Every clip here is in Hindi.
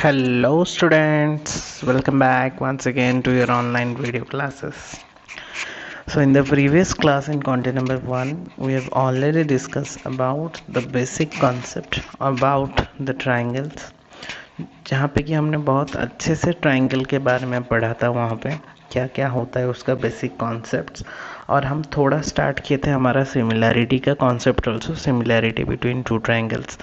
Hello students, welcome back once again to your online video classes. So in the previous class in content number 1, we have already discussed about the basic concept about the triangles, जहाँ पे कि हमने बहुत अच्छे से ट्रायंगल के बारे में पढ़ा था। वहाँ पे क्या क्या होता है उसका बेसिक कॉन्सेप्ट्स, और हम थोड़ा स्टार्ट किए थे हमारा सिमिलैरिटी का concept also, similarity between two triangles.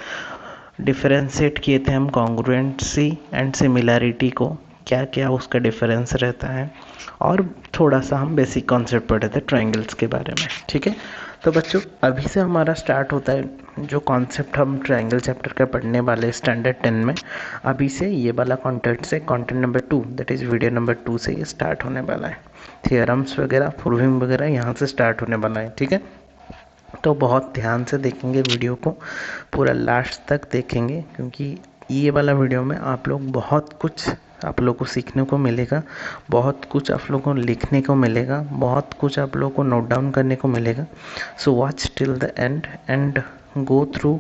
Differentiate किए थे हम कॉन्ग्रुएंसी एंड सिमिलैरिटी को, क्या क्या उसका डिफरेंस रहता है, और थोड़ा सा हम बेसिक कॉन्सेप्ट पढ़े थे ट्रायंगल्स के बारे में। ठीक है, तो बच्चों अभी से हमारा स्टार्ट होता है जो कॉन्सेप्ट हम ट्रायंगल चैप्टर का पढ़ने वाले स्टैंडर्ड 10 में। अभी से ये वाला कॉन्टेंट से content number 2 that is video number 2 से ये स्टार्ट होने वाला है। थियरम्स वगैरह प्रूविंग वगैरह यहाँ से स्टार्ट होने वाला है। ठीक है, तो बहुत ध्यान से देखेंगे वीडियो को, पूरा लास्ट तक देखेंगे, क्योंकि ये वाला वीडियो में आप लोग बहुत कुछ आप लोग को सीखने को मिलेगा, बहुत कुछ आप लोग को लिखने को मिलेगा, बहुत कुछ आप लोग को नोट डाउन करने को मिलेगा। So watch till the end and go through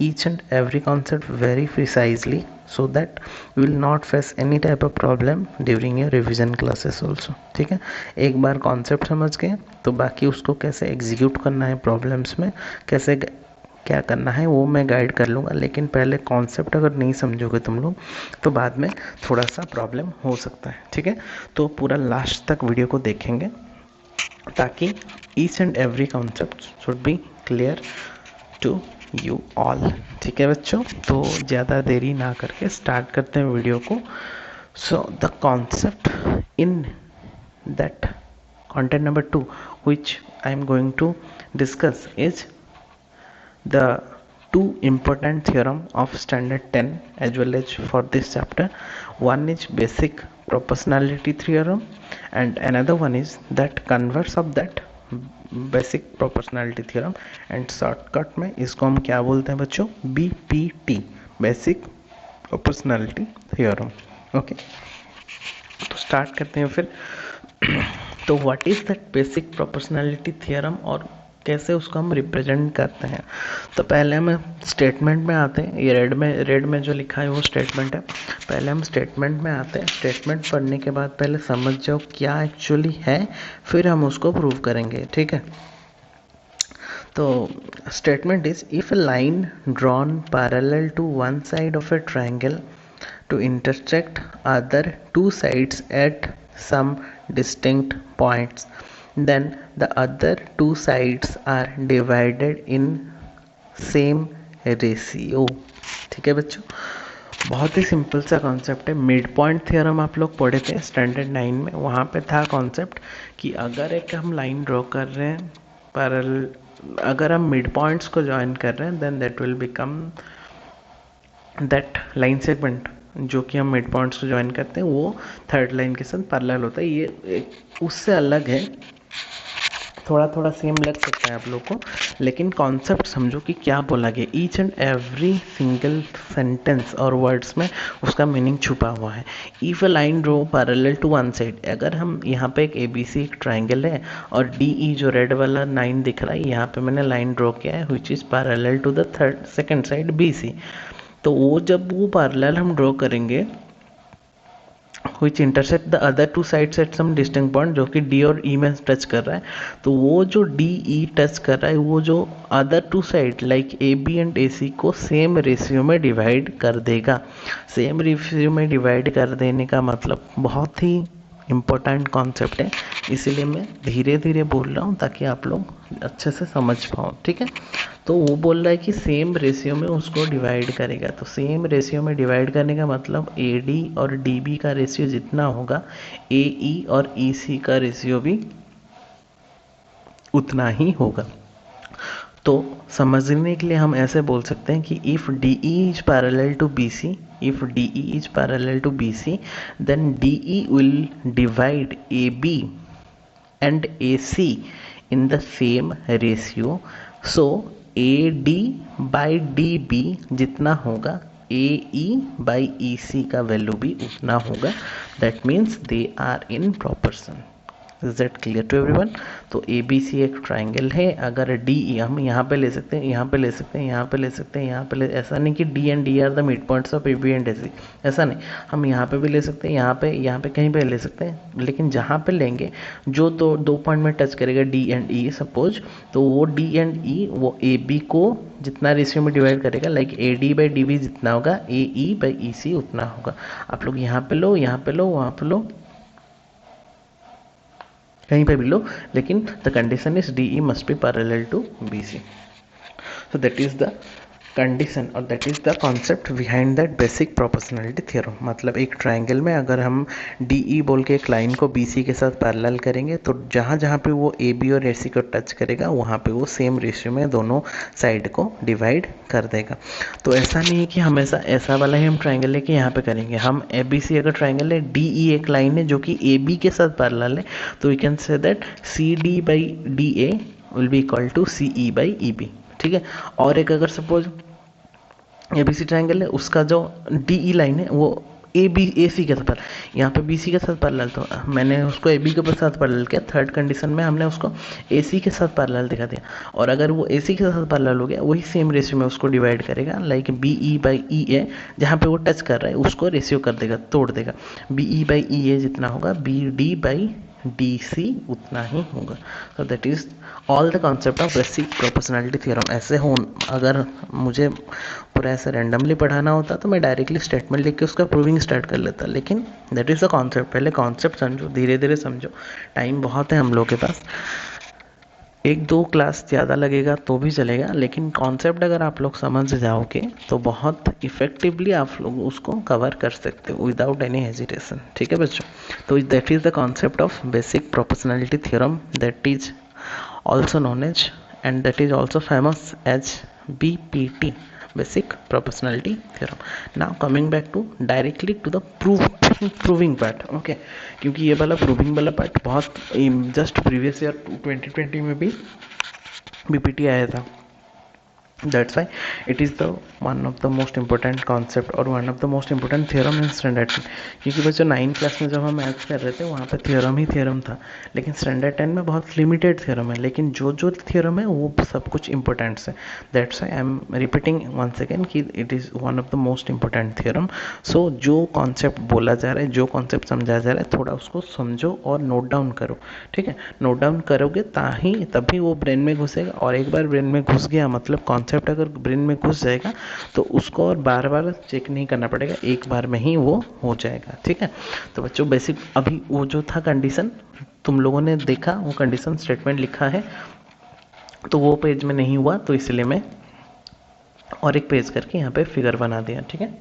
each and every concept very precisely so that you will not face any type of problem during your revision classes also। ठीक है, एक बार कॉन्सेप्ट समझ गए तो बाकी उसको कैसे एग्जीक्यूट करना है प्रॉब्लम्स में, कैसे क्या करना है वो मैं गाइड कर लूँगा। लेकिन पहले कॉन्सेप्ट अगर नहीं समझोगे तुम लोग तो बाद में थोड़ा सा प्रॉब्लम हो सकता है। ठीक है, तो पूरा लास्ट तक वीडियो को देखेंगे ताकि each and every concept should be clear to you all. ठीक है बच्चों, तो ज़्यादा देरी ना करके स्टार्ट करते हैं वीडियो को। So the concept in that content number 2 which I am going to discuss is the two important theorem of standard 10 as well as for this chapter. One is basic proportionality theorem and another one is that converse of that basic proportionality theorem. And shortcut में इसको हम क्या बोलते हैं बच्चों, BPT, basic proportionality theorem. Okay, तो स्टार्ट करते हैं फिर। तो what is that basic proportionality theorem और कैसे उसको हम रिप्रेजेंट करते हैं। तो पहले हम स्टेटमेंट में आते हैं। ये रेड में जो लिखा है वो स्टेटमेंट है। पहले हम स्टेटमेंट में आते हैं। स्टेटमेंट पढ़ने के बाद पहले समझ जाओ क्या एक्चुअली है, फिर हम उसको प्रूव करेंगे। ठीक है, तो statement is if a line drawn parallel to one side of a triangle to intersect other two sides at some distinct points, then the other two sides are divided in same ratio। ठीक है बच्चों, बहुत ही सिंपल सा कॉन्सेप्ट है। मिड पॉइंट थ्योरम आप लोग पढ़े थे स्टैंडर्ड 9 में। वहाँ पे था कॉन्सेप्ट कि अगर एक हम लाइन ड्रॉ कर रहे हैं पैरेलल, अगर हम मिड पॉइंट्स को ज्वाइन कर रहे हैं then that will become that line segment जो कि हम मिड पॉइंट्स को ज्वाइन करते हैं वो थर्ड लाइन के साथ पैरेलल होता है। ये उससे अलग है, थोड़ा थोड़ा सेम लग सकता है आप लोग को, लेकिन कॉन्सेप्ट समझो कि क्या बोला गया। Each and every single sentence और वर्ड्स में उसका मीनिंग छुपा हुआ है। If a line draw parallel to one side, अगर हम यहाँ पे एक ABC एक ट्राइंगल है और DE जो रेड वाला लाइन दिख रहा है यहाँ पे मैंने लाइन ड्रॉ किया है which is parallel to the second side BC। तो वो जब वो पैरेलल हम ड्रॉ करेंगे which intersect the other two sides at some distinct point, जो कि D और E में टच कर रहा है, तो वो जो DE टच कर रहा है वो जो other two side like AB and AC को सेम रेशियो में डिवाइड कर देगा। सेम रेशियो में डिवाइड कर देने का मतलब बहुत ही इम्पोर्टेंट कॉन्सेप्ट है, इसीलिए मैं धीरे धीरे बोल रहा हूँ ताकि आप लोग अच्छे से समझ पाओ। ठीक है, तो वो बोल रहा है कि सेम रेशियो में उसको डिवाइड करेगा। तो सेम रेशियो में डिवाइड करने का मतलब AD और DB का रेशियो जितना होगा AE और EC का रेशियो भी उतना ही होगा। तो समझने के लिए हम ऐसे बोल सकते हैं कि if DE is parallel to BC, if DE is parallel to BC, then DE will divide AB and AC in the same ratio। So AD by DB जितना होगा AE by EC का वैल्यू भी उतना होगा। That means they are in proportion। Is that clear to everyone? तो ए बी सी एक ट्राइंगल है। अगर डी ई हम यहाँ पे ले सकते हैं, यहाँ पे ले सकते हैं, यहाँ पे ले सकते हैं, यहाँ पे ले, ऐसा नहीं कि D and D are the mid points of A B and A C, ऐसा नहीं। हम यहाँ पे भी ले सकते हैं, यहाँ पे कहीं पे ले सकते हैं, लेकिन जहाँ पे लेंगे जो तो दो पॉइंट में टच करेगा डी एंड ई सपोज, तो वो डी एंड ई वो ए बी को जितना रेशियो में डिवाइड करेगा, like A D by D B जितना होगा ए ई बाई ई सी उतना होगा। आप लोग यहाँ पे लो, यहाँ पे लो, वहाँ पे लो, कहीं पे भी लो, लेकिन the condition is D E must be parallel to B C. So that is the condition और that is the concept behind that basic proportionality theorem. मतलब एक ट्राइंगल में अगर हम डी ई बोल के एक लाइन को बी सी के साथ पैरेलल करेंगे तो जहाँ जहाँ पे वो ए बी और ए सी को टच करेगा वहाँ पे वो सेम रेशियो में दोनों साइड को डिवाइड कर देगा। तो ऐसा नहीं है कि हमेशा ऐसा वाला ही हम ट्राइंगल लेके यहाँ पे करेंगे। हम ए बी सी अगर ट्राइंगल है, डी ई एक लाइन है जो कि ए बी के साथ पैरेलल है, तो we can say that C D by D A will be equal to C E by E B, ठीक है। और एक अगर suppose A B C triangle है, उसका जो डी ई लाइन है वो ए बी ए सी के साथ, यहाँ पे बी सी के साथ पैरेलल, तो मैंने उसको ए बी के साथ पैरेलल किया। थर्ड कंडीशन में हमने उसको ए सी के साथ पैरेलल दिखा दिया, और अगर वो ए सी के साथ पैरेलल हो गया वही सेम रेशियो में उसको डिवाइड करेगा, लाइक बी ई बाई ई ए जहाँ पे वो टच कर रहा है उसको रेशियो कर देगा, तोड़ देगा। B E by E A जितना होगा B D by D C उतना ही होगा। तो that is all the concept of basic proportionality theorem. ऐसे हो, अगर मुझे पूरा ऐसे रैंडमली पढ़ाना होता तो मैं डायरेक्टली स्टेटमेंट लिख के उसका प्रूविंग स्टार्ट कर लेता, लेकिन दैट इज़ द कॉन्सेप्ट। पहले कॉन्सेप्ट समझो, धीरे धीरे समझो, टाइम बहुत है हम लोग के पास, एक दो क्लास ज़्यादा लगेगा तो भी चलेगा, लेकिन कॉन्सेप्ट अगर आप लोग समझ जाओगे तो बहुत इफ़ेक्टिवली आप लोग उसको कवर कर सकते हो विदाउट एनी हेजिटेशन, ठीक है बच्चों। तो that is the concept of basic proportionality theorem, that is also known as and that is also famous as BPT, basic proportionality theorem. Now coming back to directly to the proving part, okay, क्योंकि ये वाला proving वाला part बहुत जस्ट प्रीवियस ईयर 2020 में भी BPT आया था। That's why it is the one of the most important concept और one of the most important theorem in standard 10, क्योंकि बच्चों 9 क्लास में जब हम मैथ्स कर रहे थे वहाँ पे थ्योरम ही थ्योरम था, लेकिन स्टैंडर्ड 10 में बहुत लिमिटेड थ्योरम है, लेकिन जो जो थ्योरम है वो सब कुछ इंपॉर्टेंट्स है। That's why I am repeating once again कि it is one of the most important theorem. So जो कॉन्सेप्ट बोला जा रहा है, जो कॉन्सेप्ट समझाया जा रहा है, थोड़ा उसको समझो और नोट डाउन करो, ठीक है। नोट डाउन करोगे तभी वो ब्रेन में घुसेगा, और एक बार ब्रेन में घुस गया मतलब कॉन्सेप्ट अगर ब्रेन में घुस जाएगा तो उसको और बार बार चेक नहीं करना पड़ेगा, एक बार में ही वो हो जाएगा, ठीक है। तो बच्चों बेसिक अभी वो जो था कंडीशन तुम लोगों ने देखा, वो कंडीशन स्टेटमेंट लिखा है, तो वो पेज में नहीं हुआ तो इसलिए मैं और एक पेज करके यहाँ पे फिगर बना दिया, ठीक है।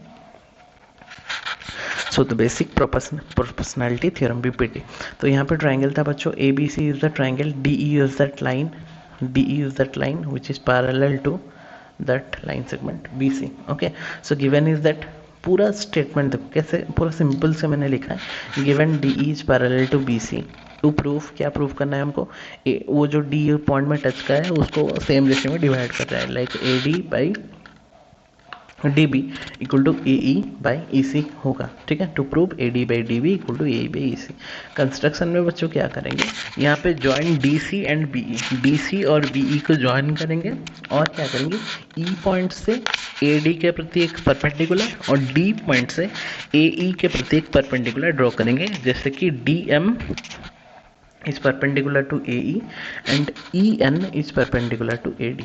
So the basic proportionality theorem BPT. तो यहाँ पे ट्राइंगल था बच्चों, A B C is the triangle, D E is that line, DE is that line which is parallel to that line segment BC, okay. So given is that पूरा स्टेटमेंट देखो कैसे पूरा सिंपल से मैंने लिखा है, given DE is parallel to BC, to proof क्या प्रूफ करना है हमको, वो जो D पॉइंट में टच का है उसको सेम रेशियो में डिवाइड कर रहा है, like AD by DB equal to AE by EC होगा, ठीक है। To prove AD by DB equal to AE by EC। Construction में बच्चों क्या करेंगे, यहाँ पे join DC and BE, DC और BE को ज्वाइन करेंगे और क्या करेंगे, E पॉइंट से AD के प्रति एक परपेंडिकुलर और D पॉइंट से AE के प्रति एक परपेंडिकुलर ड्रॉ करेंगे, जैसे कि DM is perpendicular to AE and EN is perpendicular to AD,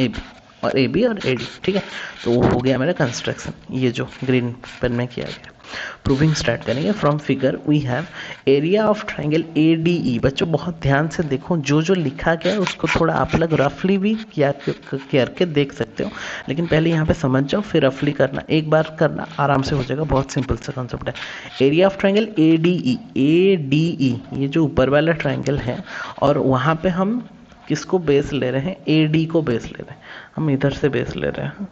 AB और AB और AD, ठीक है। तो वो हो गया मेरा कंस्ट्रक्शन, ये जो ग्रीन पेन में किया गया। प्रूविंग स्टार्ट करेंगे from figure we have area of triangle ADE। बच्चों बहुत ध्यान से देखो, जो जो लिखा गया है उसको थोड़ा आप लोग रफली भी करके देख सकते हो, लेकिन पहले यहाँ पे समझ जाओ फिर रफली करना, एक बार करना आराम से हो जाएगा, बहुत सिंपल सा कॉन्सेप्ट है। एरिया ऑफ ट्राइंगल ADE ये जो ऊपर वाला ट्राइंगल है, और वहाँ पे हम किसको बेस ले रहे हैं, AD को बेस ले रहे हैं, हम इधर से बेस ले रहे हैं,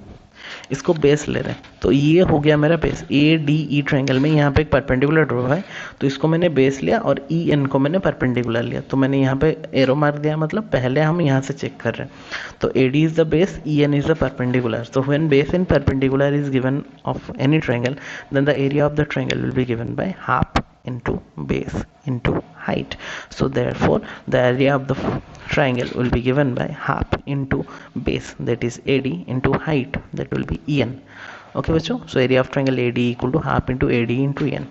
इसको बेस ले रहे हैं, तो ये हो गया मेरा बेस। ADE ट्रायंगल में यहाँ पे एक परपेंडिकुलर ड्रॉ है, तो इसको मैंने बेस लिया और EN को मैंने परपेंडिकुलर लिया, तो मैंने यहाँ पे एरो मार दिया, मतलब पहले हम यहाँ से चेक कर रहे हैं। तो AD is the base, EN is the perpendicular, so when base and perpendicular is given of any triangle, then the area of the triangle will be given by half into base into height. So therefore the area of the triangle will be given by half into base, that is AD, into height, that will be EN. Okay बच्चों, so area of triangle AD equal to half into AD into EN.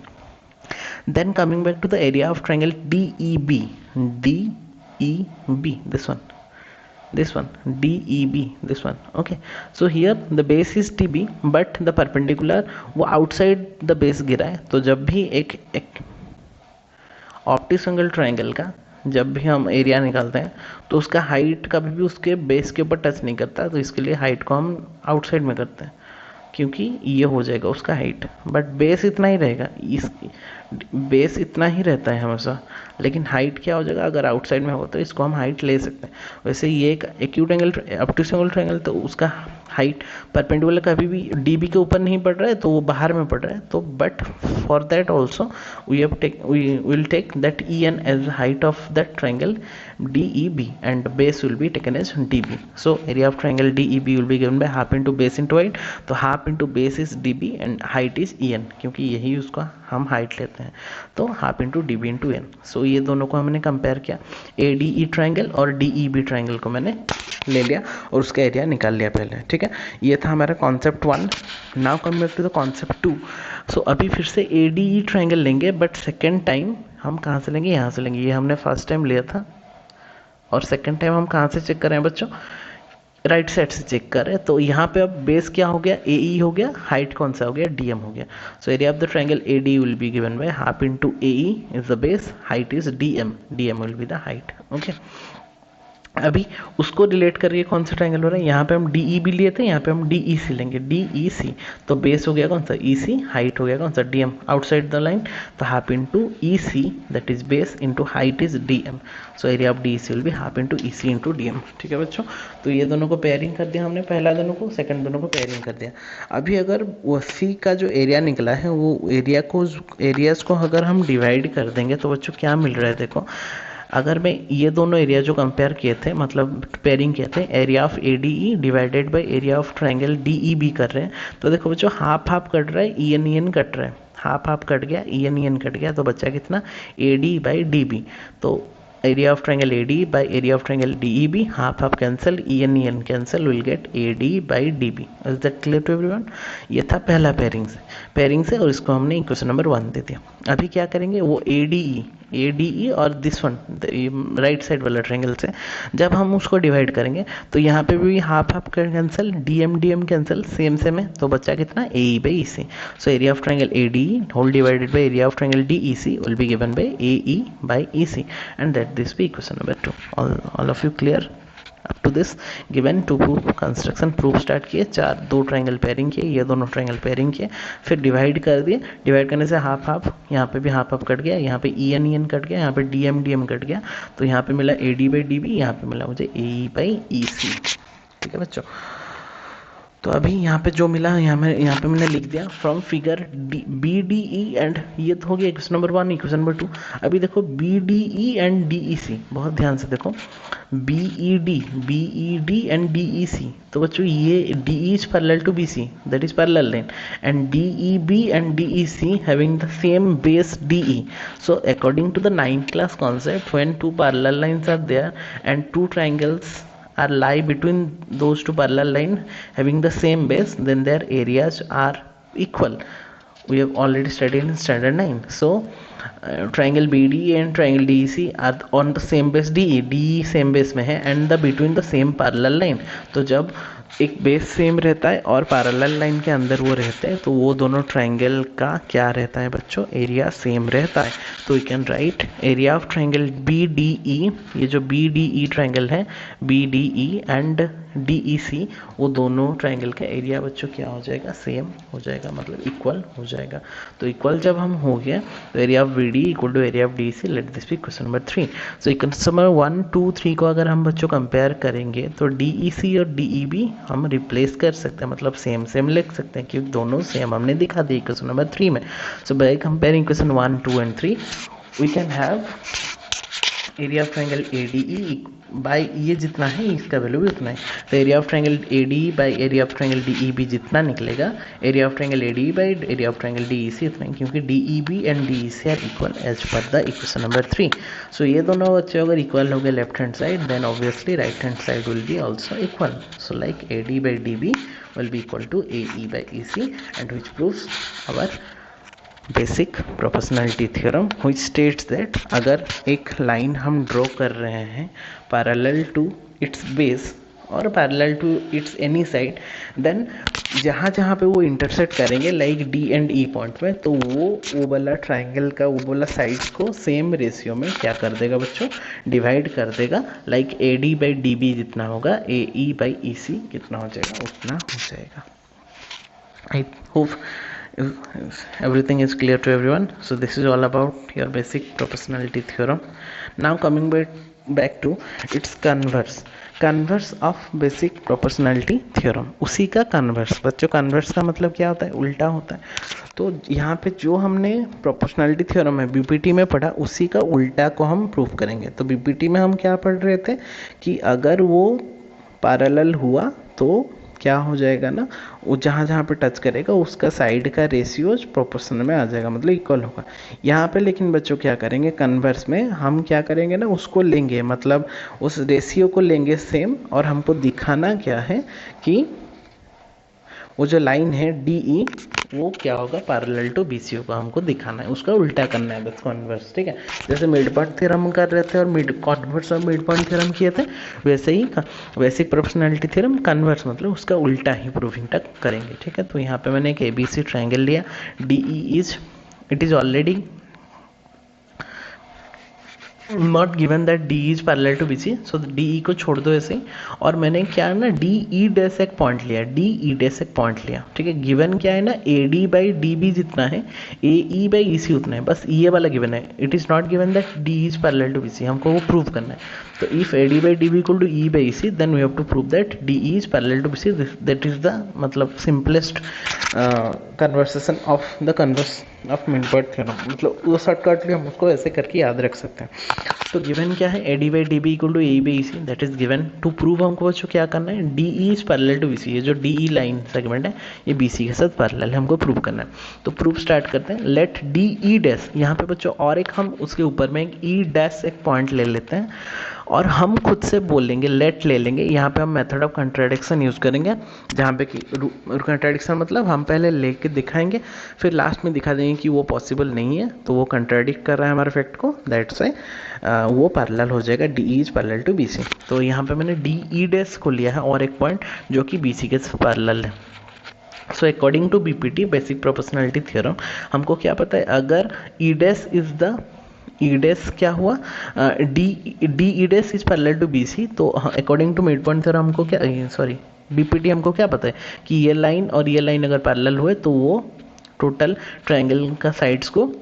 Then coming back to the area of triangle DEB, DEB, this one DEB, this one. Okay, so here the base is TB but the perpendicular वो outside the base गिरा है, तो जब भी एक ऑप्टिक एंगल ट्रायंगल का जब भी हम एरिया निकालते हैं तो उसका हाइट कभी भी उसके बेस के ऊपर टच नहीं करता, तो इसके लिए हाइट को हम आउटसाइड में करते हैं क्योंकि ये हो जाएगा उसका हाइट, बट बेस इतना ही रहेगा, इस बेस इतना ही रहता है हमेशा, लेकिन हाइट क्या हो जाएगा, अगर आउटसाइड में हो तो इसको हम हाइट ले सकते हैं। वैसे ये एक acute angle optic angle triangle, तो उसका हाइट परपेंडिकुलर कभी भी डीबी के ऊपर नहीं पड़ रहा है, तो वो बाहर में पड़ रहा है, तो but for that also we will take that EN as height of that triangle DEB and base will be taken as DB. So area of triangle DEB will be given by half into base into height, तो half into base is DB and height is EN, क्योंकि यही उसका हम हाइट लेते हैं, तो half into DB into EN. सो ये दोनों को हमने कंपेयर किया, ADE ट्रायंगल और DEB ट्रायंगल को मैंने ले लिया और उसका एरिया निकाल लिया पहले, ठीक है। ये था हमारा concept 1. Now come back to the concept 2. So अभी फिर से ADE ट्रायंगल लेंगे, बट सेकेंड टाइम हम कहाँ से लेंगे, यहाँ से लेंगे. ये हमने फर्स्ट टाइम लिया था और सेकेंड टाइम हम कहाँ से चेक कर रहे हैं बच्चों, राइट साइड से चेक कर रहे हैं. तो यहाँ पे अब बेस क्या हो गया, AE हो गया, हाइट कौन सा हो गया, DM हो गया. सो area of the triangle AD will be given by half into AE is the base, height is DM will be the height. Okay, अभी उसको रिलेट करके कौन सा ट्रायंगल हो रहा है, यहाँ पे हम DEB लिए थे, यहाँ पे हम DEC लेंगे, DEC. तो बेस हो गया कौन सा, EC, हाइट हो गया कौन सा, DM, आउटसाइड द लाइन, तो half into EC that is base into height is DM. So area of DEC will be half into EC into DM. ठीक है बच्चों, तो ये दोनों को पेयरिंग कर दिया हमने, पहला दोनों को, सेकंड दोनों को पेयरिंग कर दिया. अभी अगर वो C का जो एरिया निकला है वो एरियाज को अगर हम डिवाइड कर देंगे तो बच्चों क्या मिल रहा है, देखो अगर मैं ये दोनों एरिया जो कंपेयर किए थे, मतलब पेयरिंग किए थे, area of ADE divided by area of triangle DEB कर रहे हैं, तो देखो बच्चों हाफ हाफ कट रहा है, EN कट रहा है, हाफ हाफ कट गया, EN कट गया, तो बच्चा कितना, AD बाई DB. तो area of triangle AD by area of triangle DEB, half half cancel, EN cancel, will get AD by DB. Is that clear to everyone? ये था पहला पेयरिंग से और इसको हमने इक्वेशन नंबर 1 दे दिया. अभी क्या करेंगे, वो ADE और दिस वन राइट साइड वाला ट्रायंगल से जब हम उसको डिवाइड करेंगे तो यहाँ पे भी half half cancel, DM cancel, same है, तो बच्चा कितना, AE by EC. So area of triangle ADE whole divided by area of triangle DEC will be given by AE by EC and that this be equation number 2. All of you clear up to this given? To proof construction proof start किए, दो ट्रायंगल पेयरिंग किए, ये दोनों ट्रायंगल पेयरिंग किए, फिर डिवाइड कर दिए, डिवाइड करने से हाफ हाफ, यहाँ पे भी हाफ हाफ कट गया, यहाँ पे EN कट गया, यहाँ पे DM कट गया, तो यहाँ पे मिला AD बाई DB, यहाँ पे मिला मुझे AE बाई EC. ठीक है बच्चों, तो अभी यहाँ पे जो मिला, यहाँ पे मैंने लिख दिया फ्रॉम फिगर BDE एंड, ये तो हो गया इक्वेशन नंबर 1. इक्वेशन नंबर 2, अभी देखो BDE एंड DEC, बहुत ध्यान से देखो, BED एंड DEC, तो बच्चों ये DE is parallel to BC, that is parallel line, and DEB and DEC having the same base DE. So according to the 9th class concept, when two parallel lines are there and two triangles are lie between those two parallel line having the same base, then their areas are equal. We have already studied in standard 9. So triangle BDE and triangle DEC are on the same base DE same base में है and the between the same parallel line. तो जब एक बेस सेम रहता है और पैरेलल लाइन के अंदर वो रहते हैं, तो वो दोनों ट्रायंगल का क्या रहता है बच्चों, एरिया सेम रहता है. तो we can write area of triangle BDE, ये जो BDE ट्रायंगल है, BDE एंड DEC, वो दोनों ट्रायंगल का एरिया बच्चों क्या हो जाएगा, सेम हो जाएगा, मतलब इक्वल हो जाएगा. तो इक्वल जब हम हो गया तो area of BDE equal to area of DEC. Let this be question number 3. So equation number 1, 2, 3 को अगर हम बच्चों कंपेयर करेंगे तो DEC और DEB हम रिप्लेस कर सकते हैं, मतलब सेम लिख सकते हैं, क्योंकि दोनों सेम हमने दिखा दी क्वेश्चन नंबर 3 में. So by comparing question 1, 2 and 3 we can have area of triangle A D E by ये जितना है इसका वैल्यू भी उतना है, तो area of triangle A D E by area of triangle D E B जितना निकलेगा, area of triangle A D E by area of triangle D E C उतना है, क्योंकि D E B and D E C are equal as per the equation number 3. सो ये दोनों बच्चे अगर इक्वल हो गए left hand side, then obviously right hand side will be also equal. So like A D by D B will be equal to AE by EC, and which proves our basic proportionality theorem, which states that अगर एक लाइन हम ड्रॉ कर रहे हैं पैरेलल टू इट्स बेस और parallel to its any side, then जहाँ जहाँ पे वो इंटरसेक्ट करेंगे like D and E point में, तो वो वाला ट्राइंगल का वो वाला साइड्स को सेम रेशियो में क्या कर देगा बच्चों, डिवाइड कर देगा. Like A D by D B जितना होगा ए ई बाई ई सी कितना हो जाएगा, उतना हो जाएगा. I hope everything is clear to everyone. So this is all about your basic proportionality theorem. Now coming back to its converse of basic proportionality theorem. उसी का कन्वर्स बच्चों, कन्वर्स का मतलब क्या होता है, उल्टा होता है. तो यहाँ पे जो हमने प्रोपोर्शनलिटी थ्योरम है बीपीटी में पढ़ा, उसी का उल्टा को हम प्रूव करेंगे. तो बीपीटी में हम क्या पढ़ रहे थे कि अगर वो पैरेलल हुआ तो क्या हो जाएगा ना, वो जहाँ जहाँ पे टच करेगा उसका साइड का रेशियोज प्रोपोर्शन में आ जाएगा, मतलब इक्वल होगा. यहाँ पे लेकिन बच्चों क्या करेंगे, कन्वर्स में हम क्या करेंगे ना, उसको लेंगे, मतलब उस रेशियो को लेंगे सेम, और हमको दिखाना क्या है कि वो जो लाइन है डी ई वो क्या होगा, पैरेलल टू बी सी होगा. हमको दिखाना है, उसका उल्टा करना है बस, कन्वर्स. ठीक है, जैसे मिड पॉइंट थ्योरम कर रहे थे और कन्वर्स और मिड पॉइंट थ्योरम किए थे, वैसे ही बेसिक प्रोपोर्शनलिटी थ्योरम कन्वर्स मतलब उसका उल्टा ही प्रूविंग तक करेंगे. ठीक है, तो यहाँ पे मैंने एक ए बी सी ट्राइंगल लिया, D E it is already not given that D is parallel to B C, so D E को छोड़ दो ऐसे ही. और मैंने क्या है ना, डी ई डैश एक पॉइंट लिया, डी ई डैश एक पॉइंट लिया. ठीक है, गिवन क्या है ना, A D by D B जितना है ए ई बाई ई सी उतना है, बस ये वाला गिवन है. It is not given that D is parallel to B C, हमको वो प्रूव करना है. तो if A D by D B equal to E by E C, then we have to prove that D is parallel to B C. That is the मतलब simplest conversation of the converse of mid point theorem. मतलब वो शॉर्टकट हम उसको ऐसे करके याद रख सकते हैं. तो गिवन क्या है, A D by D B equal to A by E C, that is given. To prove हमको बच्चों क्या करना है, D E is parallel to B C, ये जो डी ई लाइन सेगमेंट है ये बी सी के साथ पैरेलल है, हमको प्रूव करना है. तो प्रूफ स्टार्ट करते हैं. लेट डी ई डैश, यहाँ पे बच्चों और एक हम उसके ऊपर में एक ई डैश एक पॉइंट ले लेते हैं, और हम खुद से बोल लेंगे, लेट ले लेंगे. यहाँ पे हम मेथड ऑफ कंट्राडिक्शन यूज़ करेंगे, जहाँ पे कि कंट्राडिक्शन मतलब हम पहले लेके दिखाएंगे, फिर लास्ट में दिखा देंगे कि वो पॉसिबल नहीं है, तो वो कंट्राडिक्ट कर रहा है हमारे फैक्ट को, दैट्स वाई वो पैरेलल हो जाएगा, D E is parallel to B C. तो यहाँ पे मैंने डी ई डैश को लिया है और एक पॉइंट जो कि बी सी के पैरेलल है. So according to BPT basic proportionality theorem, हमको क्या पता है, अगर E dash is the E dash क्या हुआ, D E dash is parallel to B C, तो according to mid point theorem हमको क्या, सॉरी बीपीटी हमको क्या पता है कि ये लाइन और ये लाइन अगर पैरेलल हुए तो वो टोटल ट्रायंगल का साइड्स को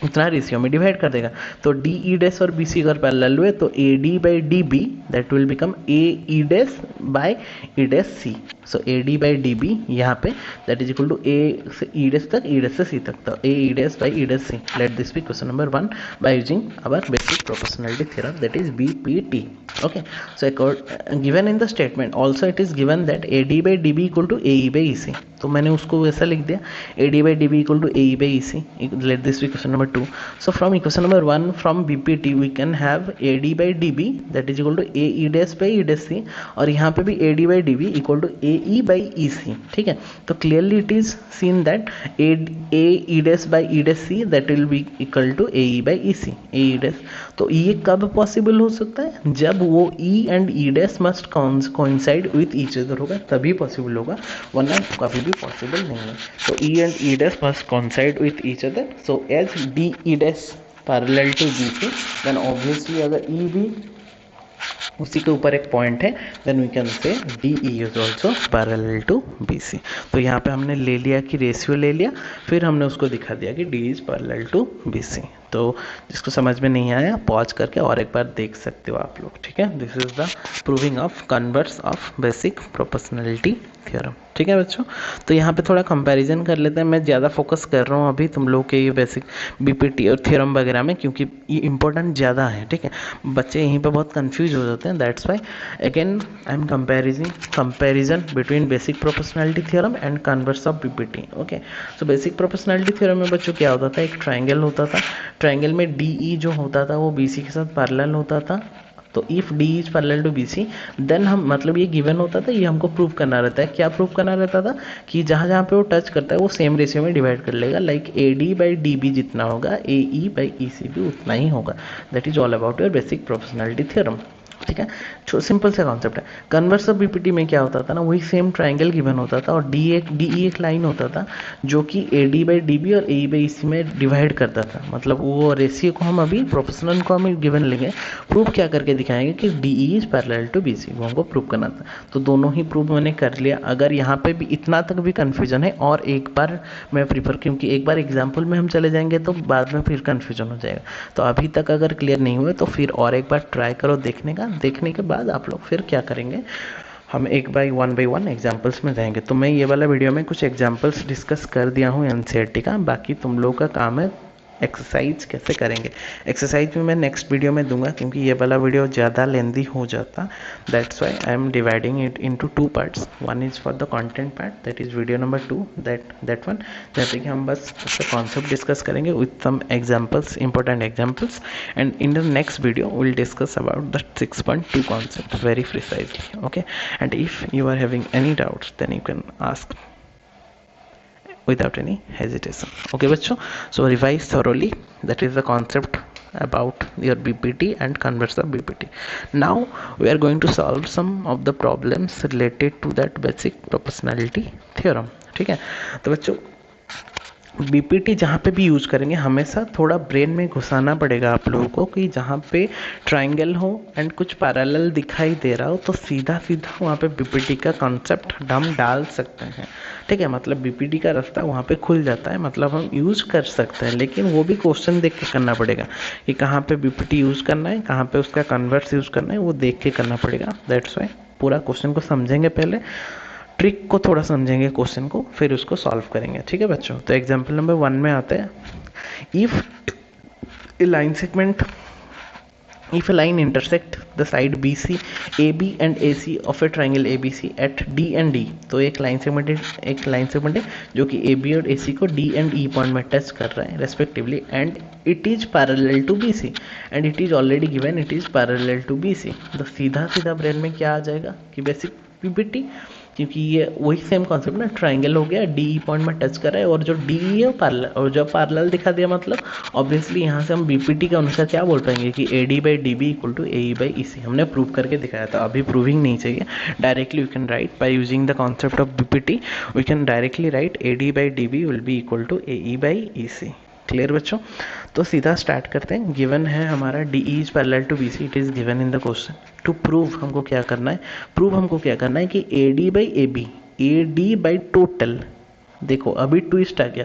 इतना रेशियो में डिवाइड कर देगा. तो डी ई डैश और बी सी अगर पैरेलल हुए तो A D by D B that will become A E dash by E dash C. So A D by D B यहाँ पे that is equal to A से ई डैश तक, ई डैश से सी तक, तो A E dash by E dash C. Let this be question number 1 by using our basic proportionality theorem, that is BPT. Okay, so given in the statement also it is given that AD by DB equal to AE by EC. तो मैंने उसको वैसा लिख दिया, AD by DB equal to AE by EC. Let this be question number 2. So from equation number 1 from BPT we can have AD by DB that is equal to AE dash by E dash C, और यहाँ पे भी AD by DB equal to AE by EC. ठीक है, तो clearly it is seen that AE dash by E dash C that will be equal to AE by EC. AE dash, तो ये कब पॉसिबल हो सकता है, जब वो E and E dash must coincide with each other होगा, तभी पॉसिबल होगा, वरना कभी भी पॉसिबल नहीं है. तो E and E dash must coincide with each other. So as D E dash parallel to B C, then obviously अगर E भी उसी के ऊपर एक पॉइंट है, then we can say D E is also parallel to B C. तो यहाँ पे हमने ले लिया कि रेशियो ले लिया, फिर हमने उसको दिखा दिया कि D is parallel to B C. तो जिसको समझ में नहीं आया पॉज करके और एक बार देख सकते हो आप लोग. ठीक है, this is the proving of converse of basic proportionality theorem. ठीक है बच्चों। तो यहाँ पे थोड़ा कंपैरिजन कर लेते हैं। मैं ज़्यादा फोकस कर रहा हूँ अभी तुम लोग के ये बेसिक बीपीटी और थ्योरम वगैरह में, क्योंकि ये इंपॉर्टेंट ज़्यादा है। ठीक है, बच्चे यहीं पे बहुत कंफ्यूज हो जाते हैं, that's why again I am comparison between basic proportionality theorem and converse of BPT. Okay, so basic proportionality theorem में बच्चों क्या होता था, एक ट्राइंगल होता था, ट्राइंगल में डी जो होता था वो बीसी के साथ पैरेलल होता था। तो if D is parallel to B C then हम, मतलब ये गिवन होता था, ये हमको प्रूव करना रहता है। क्या प्रूव करना रहता था कि जहाँ जहाँ पे वो टच करता है वो सेम रेशियो में डिवाइड कर लेगा, like A D by D B जितना होगा ए ई बाई ई सी भी उतना ही होगा। That is all about your basic proportionality theorem. ठीक है, सिंपल सा कॉन्सेप्ट है। कन्वर्स ऑफ बीपीटी में क्या होता था ना, वही सेम ट्राइंगल गिवन होता था और डी एक लाइन होता था जो कि A D by D B और ए ई बाई ई सी में डिवाइड करता था। मतलब वो रेशियो को हम अभी प्रोपोर्शनल को हम गिवन लेंगे, प्रूव क्या करके दिखाएंगे कि D E is parallel to B C, वो हमको प्रूव करना था। तो दोनों ही प्रूव मैंने कर लिया। अगर यहाँ पे भी इतना तक भी कन्फ्यूजन है और एक बार मैं प्रीफर, क्योंकि एक बार एग्जाम्पल में हम चले जाएंगे तो बाद में फिर कन्फ्यूजन हो जाएगा। तो अभी तक अगर क्लियर नहीं हुए तो फिर और एक बार ट्राई करो देखने का। देखने के बाद आप लोग फिर क्या करेंगे, हम एक बाय वन एग्जांपल्स में जाएंगे। तो मैं ये वाला वीडियो में कुछ एग्जांपल्स डिस्कस कर दिया हूँ एनसीईआरटी का, बाकी तुम लोगों का काम है एक्सरसाइज कैसे करेंगे। एक्सरसाइज में मैं नेक्स्ट वीडियो में दूंगा, क्योंकि ये वाला वीडियो ज़्यादा लेंदी हो जाता, that's why I am dividing it into 2 parts. One is for the content part, that is video number 2, that one, जहाँ पे कि हम बस उसका कॉन्सेप्ट डिस्कस करेंगे with some examples, important examples, and in the next video will discuss about the 6.2 concept very precisely. Okay, and if you are having any doubts then you can ask without any hesitation. Okay bachcho, so revise thoroughly, that is the concept about your BPT and converse of BPT. Now we are going to solve some of the problems related to that basic proportionality theorem. ठीक है, तो बच्चों बीपीटी जहाँ पे भी यूज़ करेंगे हमेशा थोड़ा ब्रेन में घुसाना पड़ेगा आप लोगों को, कि जहाँ पे ट्राइंगल हो एंड कुछ पैरेलल दिखाई दे रहा हो तो सीधा सीधा वहाँ पे बीपीटी का कॉन्सेप्ट हम डाल सकते हैं। ठीक है, मतलब बीपीटी का रास्ता वहाँ पे खुल जाता है, मतलब हम यूज़ कर सकते हैं, लेकिन वो भी क्वेश्चन देख के करना पड़ेगा कि कहाँ पे बीपीटी यूज़ करना है, कहाँ पे उसका कन्वर्स यूज़ करना है, वो देख के करना पड़ेगा। दैट्स वाई पूरा क्वेश्चन को समझेंगे, पहले ट्रिक को थोड़ा समझेंगे क्वेश्चन को, फिर उसको सॉल्व करेंगे। ठीक है बच्चों, तो एग्जाम्पल नंबर 1 में आते हैं। If A line segment, if a line intersect the side BC, AB and AC of a triangle ABC at D and D, तो एक लाइन सेगमेंट है जो कि AB और AC को D and E पॉइंट में टच कर रहा है respectively, and it is parallel to BC, and it is already given it is parallel to BC। तो सीधा सीधा ब्रेन में क्या आ जाएगा कि बेसिक बीपीटी, क्योंकि ये वही सेम कॉन्सेप्ट ना, ट्राइंगल हो गया, डी पॉइंट में टच कर रहा है और जो डी है वो पैरेलल, और जो पैरेलल दिखा दिया मतलब ऑब्वियसली यहाँ से हम बीपीटी के अनुसार क्या बोल पाएंगे कि A D by D B equal to A E by E C. हमने प्रूव करके दिखाया था, अभी प्रूविंग नहीं चाहिए, directly we can write by using the concept of BPT, we can directly write A D by D B will be equal to A E by E C. Clear बच्चों, तो सीधा स्टार्ट करते हैं। गिवन है हमारा D is parallel to B C, it is given in the question. To prove हमको क्या करना है, हमको क्या करना है कि A D by A B, A D by total, देखो अभी ट्विस्ट आ गया,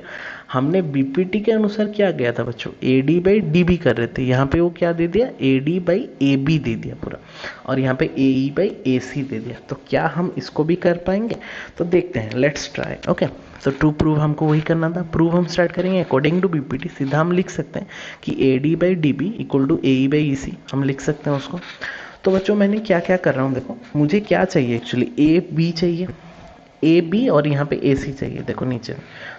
हमने बीपीटी के अनुसार क्या गया था बच्चों, A D by D B कर रहे थे, यहाँ पे वो क्या दे दिया, A D by A B दे दिया पूरा, और यहाँ पे ए ई बाई ए सी दे दिया। तो क्या हम इसको भी कर पाएंगे, तो देखते हैं, लेट्स ट्राई। ओके, तो टू प्रूव हमको वही करना था। प्रूव हम स्टार्ट करेंगे अकॉर्डिंग टू बीपीटी, सीधा हम लिख सकते हैं कि A D by D B equal to A E by E C, हम लिख सकते हैं उसको। तो बच्चों मैंने क्या क्या कर रहा हूँ, देखो मुझे क्या चाहिए एक्चुअली, ए बी चाहिए, ए बी और यहाँ पे ए सी चाहिए, देखो नीचे।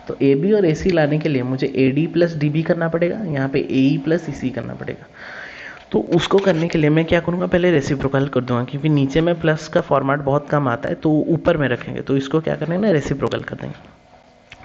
तो ए बी और ए सी लाने के लिए मुझे A D plus D B करना पड़ेगा, यहाँ पे ए ई प्लस ई सी करना पड़ेगा। तो उसको करने के लिए मैं क्या करूँगा, पहले रेसिप्रोकल कर दूंगा, क्योंकि नीचे में प्लस का फॉर्मेट बहुत कम आता है, तो ऊपर में रखेंगे, तो इसको क्या करना है ना, रेसिप्रोकल कर देंगे।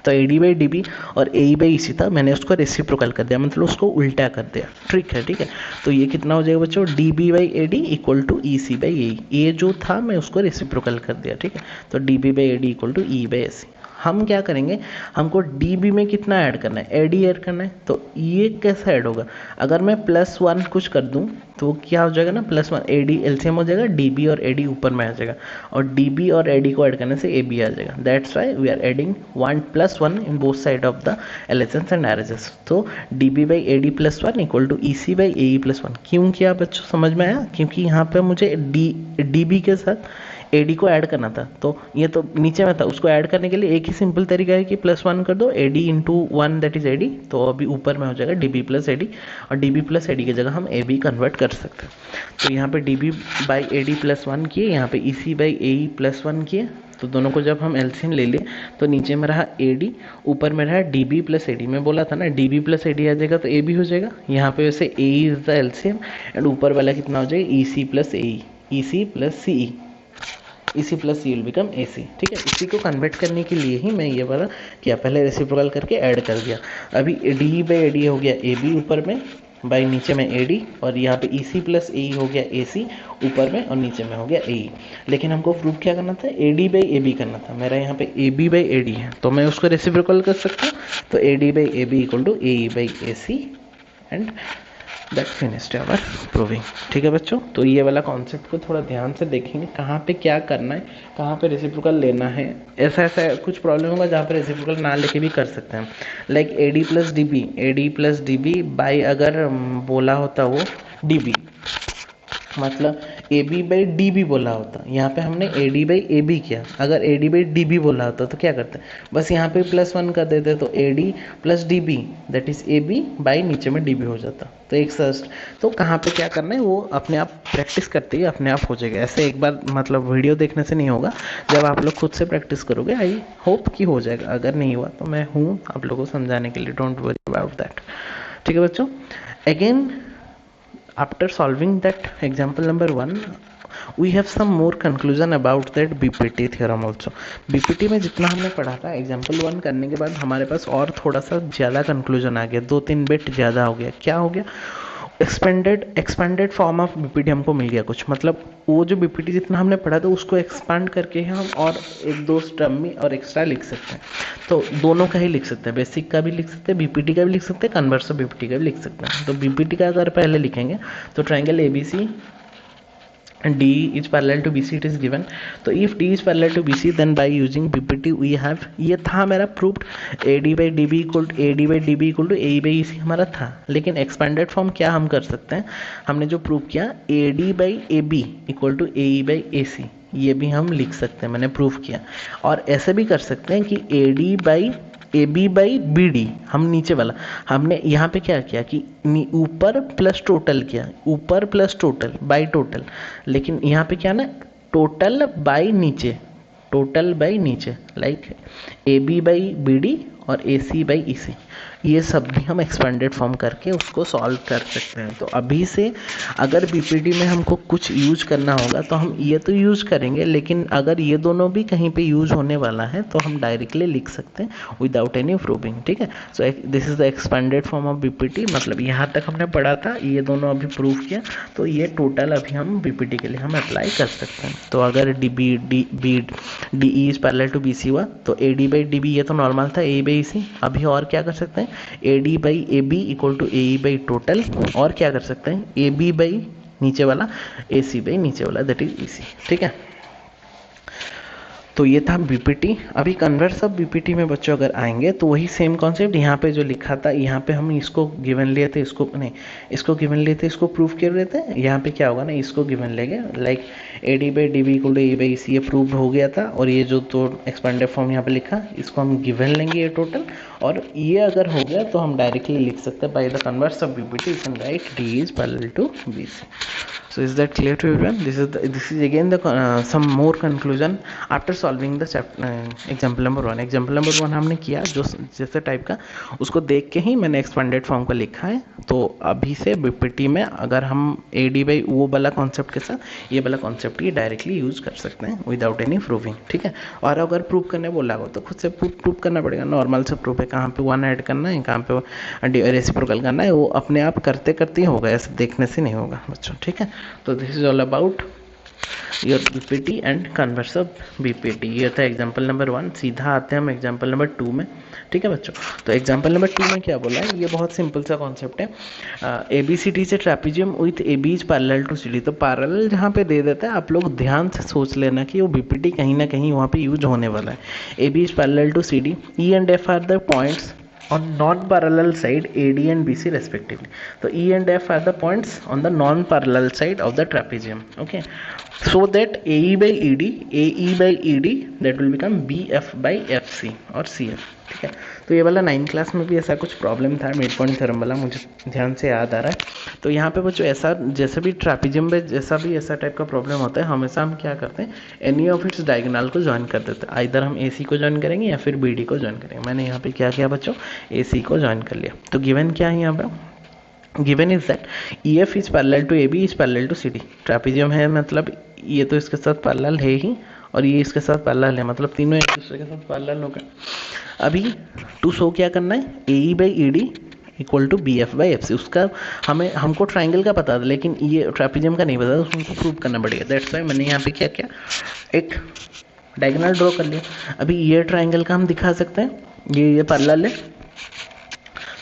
तो A D by D B और ए ई बाई ई सी था, मैंने उसको रेसिप्रोकल कर दिया, मतलब उसको उल्टा कर दिया। ट्रिक है, ठीक है। तो ये कितना हो जाएगा बच्चों, D B by A D equal to E C by A, ये जो था मैं उसको रेसिप्रोकल कर दिया, ठीक है। तो D B by A D equal to E by A C. हम क्या करेंगे, हमको डी बी में कितना ऐड करना है, ए डी ऐड करना है। तो ये कैसा ऐड होगा, अगर मैं +1 कुछ कर दूं तो क्या हो जाएगा ना, +1 ए डी एलसीएम हो जाएगा, डी बी और ए डी ऊपर में आ जाएगा, और डी बी और ए डी को ऐड करने से ए बी आ जाएगा। That's why we are adding 1+1 in both side of the LHS and RHS. तो D B by A D +1 equal to E C by A E +1। क्यों किया बच्चों, समझ में आया, क्योंकि यहाँ पे मुझे डी बी के साथ AD को ऐड करना था, तो ये तो नीचे में था, उसको ऐड करने के लिए एक ही सिंपल तरीका है कि +1 कर दो, AD into 1 that is AD, तो अभी ऊपर में हो जाएगा DB प्लस AD, और DB प्लस AD की जगह हम AB कन्वर्ट कर सकते हैं। तो यहाँ पे DB बाई AD +1 किए, यहाँ पे EC बाई AE +1 किए, तो दोनों को जब हम एलसीएम ले लिए तो नीचे में रहा AD, ऊपर में रहा DB प्लस AD। मैं बोला था ना DB प्लस AD आ जाएगा तो AB हो जाएगा, यहाँ पे वैसे AE is the LCM, and ऊपर वाला कितना हो जाएगा EC plus AE, EC plus CE, EC plus C will become AC। ठीक है, इसी को कन्वर्ट करने के लिए ही मैं ये वाला किया, पहले रेसिप्रोकल करके ऐड कर दिया। अभी DE बाई AD हो गया AB ऊपर में, बाई नीचे में AD, और यहाँ पे EC प्लस AE हो गया AC ऊपर में, और नीचे में हो गया AE। लेकिन हमको प्रूफ क्या करना था, AD बाई AB करना था। मेरा यहाँ पे AB बाई AD है, तो मैं उसको रेसिप्रोकल कर सकता हूँ, तो AD by AB equal to AE by AC, and that finished our proving. ठीक है बच्चों, तो ये वाला कॉन्सेप्ट को थोड़ा ध्यान से देखेंगे, कहाँ पे क्या करना है, कहाँ पे रेसिप्रोकल लेना है। ऐसा कुछ प्रॉब्लम होगा जहाँ पे रेसिप्रोकल ना लेके भी कर सकते हैं, like AD plus DB by अगर बोला होता वो DB, मतलब AB बाई DB बोला होता, यहाँ पे हमने AD बाई AB किया। अगर AD बाई DB बोला होता तो क्या करते, बस यहाँ पे +1 कर देते, तो AD plus DB that is AB by नीचे में DB हो जाता। तो एक सर्च, तो कहाँ पे क्या करना है वो अपने आप प्रैक्टिस करते ही अपने आप हो जाएगा। ऐसे एक बार मतलब वीडियो देखने से नहीं होगा, जब आप लोग खुद से प्रैक्टिस करोगे आई होप कि हो जाएगा। अगर नहीं हुआ तो मैं हूँ आप लोगों को समझाने के लिए, डोंट वरी अबाउट दैट। ठीक है बच्चों, again after solving that example number 1 we have some more conclusion about that BPT theorem also। BPT में जितना हमने पढ़ा था एग्जाम्पल 1 करने के बाद हमारे पास और थोड़ा सा ज़्यादा कंक्लूजन आ गया, 2-3 बिट ज़्यादा हो गया। क्या हो गया, एक्सपेंडेड फॉर्म ऑफ BPT हमको मिल गया कुछ, मतलब वो जो BPT जितना हमने पढ़ा था उसको एक्सपांड करके हम और 1-2 टर्म में और एक्स्ट्रा लिख सकते हैं। तो दोनों का ही लिख सकते हैं, बेसिक का भी लिख सकते हैं, BPT का भी लिख सकते हैं, कन्वर्स ऑफ BPT का भी लिख सकते हैं। तो BPT का अगर पहले लिखेंगे तो triangle ABC and DE is parallel to BC, it is given। तो if D is parallel to BC then by using BPT we have, ये था मेरा proved AD by DB equal to AE by EC हमारा था। लेकिन एक्सपेंडेड फॉर्म क्या हम कर सकते हैं, हमने जो प्रूव किया AD by AB equal to AE by AC, ये भी हम लिख सकते हैं, मैंने प्रूव किया। और ऐसे भी कर सकते हैं कि AD by AB by BD, हम नीचे वाला हमने यहाँ पे क्या किया कि ऊपर प्लस टोटल किया, ऊपर प्लस टोटल बाई टोटल, लेकिन यहाँ पे क्या ना टोटल बाई नीचे, लाइक AB बाई BD और AC बाई EC, ये सब भी हम एक्सपेंडेड फॉर्म करके उसको सॉल्व कर सकते हैं। तो अभी से अगर BPT में हमको कुछ यूज करना होगा तो हम ये तो यूज करेंगे, लेकिन अगर ये दोनों भी कहीं पे यूज होने वाला है तो हम डायरेक्टली लिख सकते हैं विदाउट एनी प्रूविंग। ठीक है, so this is the expanded form of BPT, मतलब यहाँ तक हमने पढ़ा था, ये दोनों अभी प्रूव किया, तो ये टोटल अभी हम BPT के लिए हम अप्लाई कर सकते हैं। तो अगर DE is parallel to BC हुआ तो AD बाई DB ये तो नॉर्मल था, AE बाई EC। अभी और क्या कर सकते हैं, AD by AB equal to AE by total, और क्या कर सकते हैं AB बाई नीचे वाला AC बाई नीचे वाला दैट इज EC। ठीक है, तो ये था BPT। अभी कन्वर्स ऑफ BPT में बच्चों अगर आएंगे तो वही सेम कॉन्सेप्ट यहाँ पे जो लिखा था, यहाँ पे हम इसको गिवन लिए थे, इसको नहीं, इसको गिवन लिए थे, इसको प्रूफ कर लेते हैं। यहाँ पे क्या होगा ना, इसको गिवन लेंगे, like AD by DB equal to AE by EC, ये प्रूव हो गया था, और ये जो तो एक्सपेंडेड फॉर्म यहाँ पे लिखा इसको हम गिवन लेंगे ये टोटल, और ये अगर हो गया तो हम डायरेक्टली लिख सकते हैं by the converse of BPT you can write D is parallel to BC। So is that clear to everyone? This is again the some more conclusion after solving the example number 1। example number 1 हमने किया जो जैसे टाइप का, उसको देख के ही मैंने एक्सपेंडेड फॉर्म का लिखा है। तो अभी से BPT में अगर हम AD बाई वो वाला कॉन्सेप्ट के साथ ये वाला कॉन्सेप्ट ही डायरेक्टली यूज कर सकते हैं विदाउट एनी प्रूविंग। ठीक है, और अगर प्रूव करने बोला हो तो खुद से प्रूव करना पड़ेगा, नॉर्मल से प्रूफ है, कहाँ पे 1 ऐड करना है, कहाँ पे रेसिप्रोकल करना है, वो अपने आप करते करते ही होगा, ऐसे देखने से नहीं होगा बच्चों। ठीक है, तो this is all about your BPT and converse of BPT। ये था एग्जाम्पल नंबर 1। सीधा आते हैं हम एग्जाम्पल नंबर 2 में। ठीक है बच्चों, तो एग्जाम्पल नंबर 2 में क्या बोला है, ये बहुत सिंपल सा कॉन्सेप्ट है। ABCD से trapezium with AB is parallel to CD। तो पैरेलल जहाँ पे दे देता है आप लोग ध्यान से सोच लेना कि वो BPT कहीं ना कहीं वहाँ पे यूज होने वाला है। AB is parallel to CD, E and F are the points on non-parallel side AD and BC respectively. So E and F are the points on the non-parallel side of the trapezium. Okay, so that AE by ED that will become BF by FC or CF. ठीक है, तो ये वाला 9 क्लास में भी ऐसा कुछ प्रॉब्लम था मिड पॉइंट थ्योरम वाला, मुझे ध्यान से याद आ रहा है। तो यहाँ पे बच्चों ऐसा जैसे भी ट्रापेजियम में जैसा भी ऐसा टाइप का प्रॉब्लम होता है, हमेशा हम क्या करते हैं, एनी ऑफ इट्स डायगोनल को ज्वाइन कर देते हैं। इधर हम AC को ज्वाइन करेंगे या फिर BD को ज्वाइन करेंगे। मैंने यहाँ पे क्या किया बच्चों, AC को ज्वाइन कर लिया। तो गिवन क्या है यहाँ पे, given is that EF is parallel to AB is parallel to CD। Trapezium है मतलब ये तो इसके साथ पैरेलल है ही, और ये इसके साथ पैरेलल है, मतलब तीनों एक दूसरे के साथ पैरेलल हो गए। अभी टू शो क्या करना है, AE by ED equal to BF by FC। उसका हमको ट्राइंगल का पता था, लेकिन ये ट्रापेजियम का नहीं पता था, उसको प्रूव करना पड़ेगा। दैट्स वाई मैंने यहाँ पे क्या किया, एक डायगोनल ड्रॉ कर लिया। अभी ये ट्राइंगल का हम दिखा सकते हैं, ये पैरेलल है,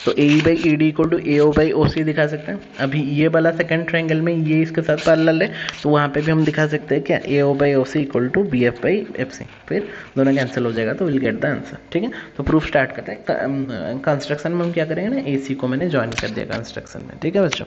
तो AE by ED equal to AO by OC दिखा सकते हैं। अभी ये वाला सेकंड ट्राइंगल में ये इसके साथ पैरेलल है, तो वहाँ पे भी हम दिखा सकते हैं क्या, AO by OC equal to BF by FC। फिर दोनों कैंसिल हो जाएगा, तो विल गेट द आंसर। ठीक है, तो प्रूफ स्टार्ट करते हैं। कंस्ट्रक्शन में हम क्या करेंगे ना, AC को मैंने ज्वाइन कर दिया कंस्ट्रक्शन में। ठीक है बच्चों,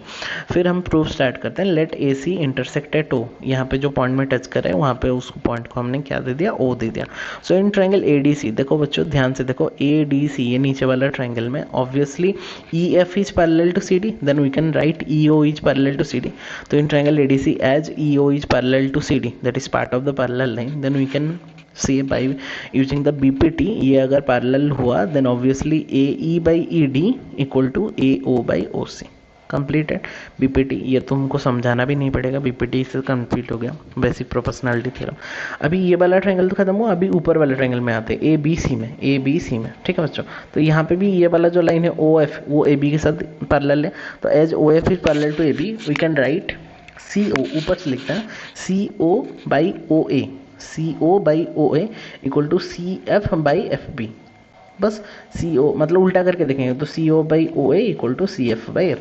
फिर हम प्रूफ स्टार्ट करते हैं। Let AC intersect at O, यहाँ पे जो पॉइंट में टच करे वहाँ पे उस पॉइंट को हमने क्या दे दिया, O दे दिया। सो इन ट्राइंगल ADC, देखो बच्चों ध्यान से देखो, ADC ये नीचे वाला ट्राइंगल में obviously EF is parallel to CD, then we can write EO is parallel to CD. So in triangle ADC, as EO is parallel to CD, that is part of the parallel line, then we can say by using the BPT, ये अगर parallel हुआ then obviously AE by ED equal to AO by OC। Completed BPT, ये तो हमको समझाना भी नहीं पड़ेगा, BPT से कंप्लीट हो गया बेसिक प्रोपोर्शनलिटी थ्योरम। अभी ये वाला ट्रायंगल तो खत्म हुआ, अभी ऊपर वाले ट्रायंगल में आते हैं, ABC में। ठीक है बच्चों, तो यहाँ पे भी ये वाला जो लाइन है OF, वो AB के साथ पैरेलल है। तो as OF is parallel to AB, we can write CO, ऊपर से लिखते हैं CO by OA equal to CF by FB। बस CO मतलब उल्टा करके देखेंगे तो CO by OA equal to CF by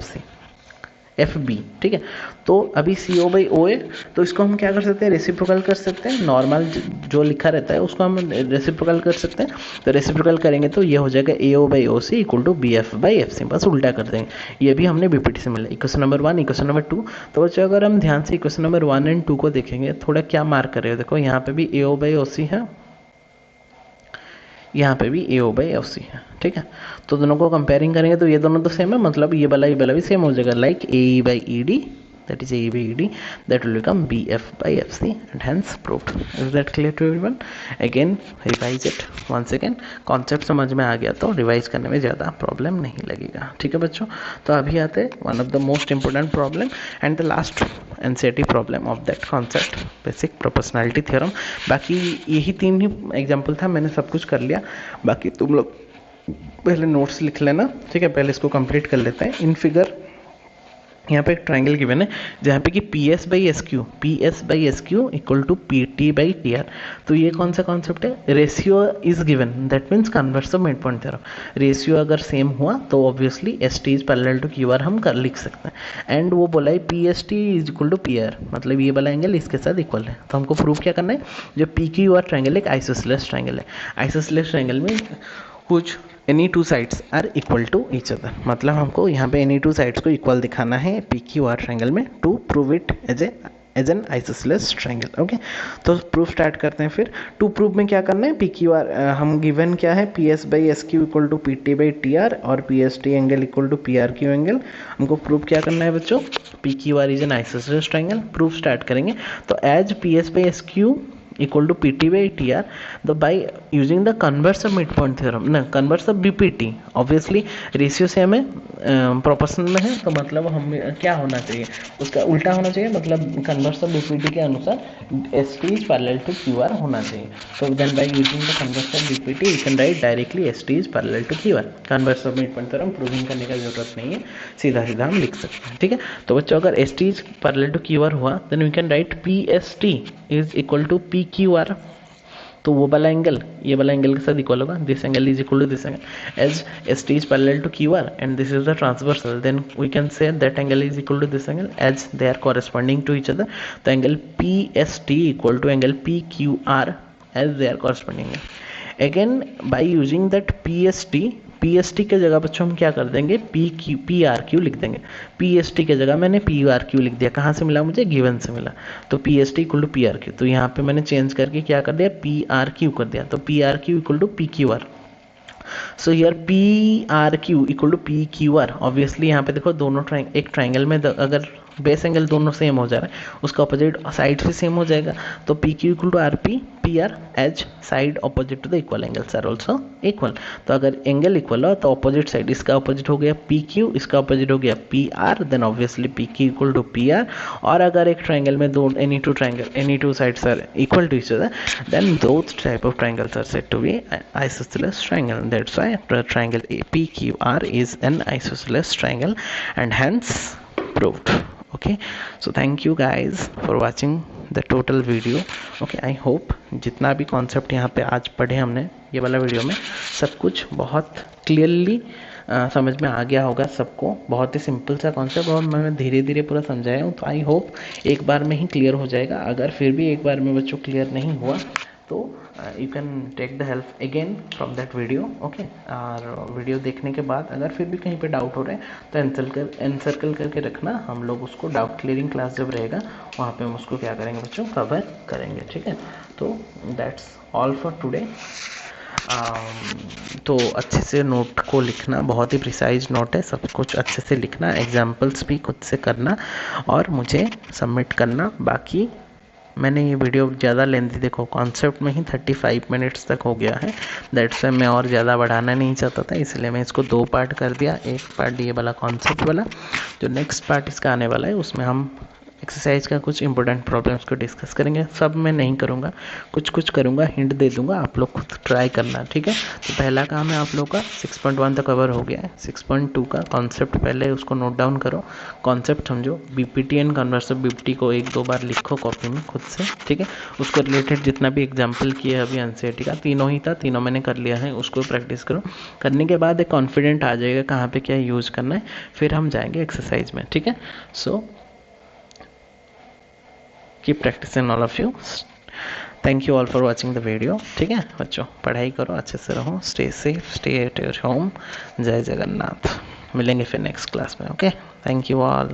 FB। ठीक है, तो अभी CO बाई OA, तो इसको हम क्या कर सकते हैं, रेसिप्रोकल कर सकते हैं। नॉर्मल जो लिखा रहता है उसको हम रेसिप्रोकल कर सकते हैं। तो रेसिप्रोकल करेंगे तो ये हो जाएगा AO by OC equal to BF by FC। बस उल्टा कर देंगे, ये भी हमने BPT से मिला। Equation number 1, equation number 2। तो बच्चों अगर हम ध्यान से इक्वेशन नंबर 1 एंड 2 को देखेंगे, थोड़ा क्या मार्क कर रहे हो, देखो यहाँ पे भी AO बाई OC है, यहाँ पे भी AO बाई OC है। ठीक है, तो दोनों को कंपेयरिंग करेंगे तो ये दोनों तो सेम है, मतलब ये वाला भी सेम हो जाएगा, like AE by ED, that is AE by ED, that will become BF by FC, and hence proved. Is that clear to everyone? Again revise it once again, concept समझ में आ गया तो रिवाइज करने में ज़्यादा प्रॉब्लम नहीं लगेगा। ठीक है बच्चों, तो अभी आते हैं one of the most important problem and the last NCERT problem of that concept, basic proportionality theorem. बाकी यही 3 ही एग्जाम्पल था, मैंने सब कुछ कर लिया। बाकी तुम लोग पहले नोट्स लिख लेना। ठीक है, पहले इसको कंप्लीट कर लेते हैं। इन फिगर यहाँ पे एक ट्राइंगल गिवन है जहाँ पे कि PS by S Q equal to PT by TR। तो ये कौन सा कॉन्सेप्ट है, ratio is given, that means converse of mid point theorem. Ratio अगर सेम हुआ तो obviously ST is parallel to QR हम कर लिख सकते हैं। एंड वो बोला है PST is equal to PR, मतलब ये वाला एंगल इसके साथ इक्वल है। तो हमको प्रूव क्या करना है, जो PQR ट्राइंगल एक आइसोसेलेस ट्राइंगल है। आइसोसेलेस ट्राइंगल में कुछ any two sides are equal to each other, मतलब हमको यहाँ पे एनी टू साइड्स को इक्वल दिखाना है PQR ट्राइंगल में to prove it as an isosceles triangle. Okay, तो प्रूफ स्टार्ट करते हैं। फिर टू प्रूव में क्या करना है, PQR हम गिवन क्या है, PS by SQ equal to PT by TR और PST angle equal to PRQ angle. हमको प्रूव क्या करना है बच्चों, PQR is an isosceles triangle. Proof start करेंगे तो as PS by SQ equal to PT by TR, the by using the converse of midpoint theorem, ना converse of BPT, obviously ratio से हमें प्रोपोर्शनल में है, तो मतलब हम क्या होना चाहिए, उसका उल्टा होना चाहिए, मतलब कन्वर्स ऑफ BPT के अनुसार ST is parallel to QR होना चाहिए। तो then by using the converse of BPT we can write directly ST is parallel to QR। Converse of midpoint theorem proving करने का जरूरत नहीं है, सीधा सीधा हम लिख सकते हैं। ठीक है, तो बच्चों अगर ST is parallel to QR हुआ then we can write PST is equal to PQR। तो वो वाला एंगल ये वाला एंगल के साथ इक्वल होगा, this angle is equal to this angle. As ST is parallel to QR and this is the transversal, then we can say that angle is equal to this angle as they are corresponding to each other. तो angle PST equal to angle PQR as they are corresponding. Again by using that PST PST के जगह बच्चों हम क्या कर देंगे, PRQ लिख देंगे। PST के जगह मैंने PRQ लिख दिया, कहाँ से मिला मुझे, गिवन से मिला। तो PST इक्वल टू PRQ, तो यहाँ पे मैंने चेंज करके क्या कर दिया, PRQ कर दिया। तो PRQ equal to PQR। So here PRQ equal to PQR। Obviously यहाँ पे देखो दोनों एक ट्राइंगल में अगर बेस एंगल दोनों सेम हो जा रहा है, उसका अपोजिट साइड भी सेम हो जाएगा। तो PQ equal to RP, PR as side opposite to the equal angles are also equal. तो अगर एंगल इक्वल हो तो अपोजिट साइड, इसका अपोजिट हो गया PQ, इसका अपोजिट हो गया PR, then obviously PQ equal to PR। और अगर एक ट्राइंगल में दो any two sides are equal to each other, then those type of triangles are said to be isosceles triangle. That's why triangle PQR is an isosceles triangle and hence proved. Okay, so thank you guys for watching the total video. Okay, I hope जितना भी कॉन्सेप्ट यहाँ पे आज पढ़े हमने ये वाला वीडियो में, सब कुछ बहुत क्लियरली समझ में आ गया होगा सबको। बहुत ही सिंपल सा कॉन्सेप्ट और मैं धीरे धीरे पूरा समझाया हूँ, तो आई होप एक बार में ही क्लियर हो जाएगा। अगर फिर भी एक बार में बच्चों क्लियर नहीं हुआ तो you can take the help again from that video. Okay, और वीडियो देखने के बाद अगर फिर भी कहीं पे डाउट हो रहा है तो एनसर्कल करके रखना, हम लोग उसको डाउट क्लियरिंग क्लास जब रहेगा वहाँ पे हम उसको क्या करेंगे बच्चों, कवर करेंगे। ठीक है, तो दैट्स ऑल फॉर टुडे। तो अच्छे से नोट को लिखना, बहुत ही प्रिसाइज नोट है, सब कुछ अच्छे से लिखना, एग्जाम्पल्स भी खुद से करना और मुझे सबमिट करना। बाकी मैंने ये वीडियो ज़्यादा लेंथी, देखो कॉन्सेप्ट में ही 35 मिनट्स तक हो गया है, दैट्स वाई मैं और ज़्यादा बढ़ाना नहीं चाहता था, इसलिए मैं इसको 2 पार्ट कर दिया। एक पार्ट ये वाला कॉन्सेप्ट वाला, जो नेक्स्ट पार्ट इसका आने वाला है उसमें हम एक्सरसाइज का कुछ इंपॉर्टेंट प्रॉब्लम्स को डिस्कस करेंगे। सब मैं नहीं करूँगा, कुछ कुछ करूँगा, हिंट दे दूँगा, आप लोग खुद ट्राई करना। ठीक है, तो पहला काम है आप लोग का 6.1 तक कवर हो गया है। 6.2 का कॉन्सेप्ट पहले उसको नोट डाउन करो, कॉन्सेप्ट समझो, BPT and converse of BPT को 1-2 बार लिखो कॉपी में खुद से। ठीक है, उसको रिलेटेड जितना भी एग्जाम्पल किया है अभी एनसीईआरटी का, तीनों ही था, तीनों मैंने कर लिया है, उसको प्रैक्टिस करो। करने के बाद एक कॉन्फिडेंट आ जाएगा कहाँ पे क्या यूज़ करना है, फिर हम जाएंगे एक्सरसाइज में। ठीक है, सो keep practicing all of you. Thank you all for watching the video. ठीक है बच्चों, पढ़ाई करो, अच्छे से रहो, stay safe, stay at your home. जय जगन्नाथ। मिलेंगे फिर नेक्स्ट क्लास में। Okay, thank you all.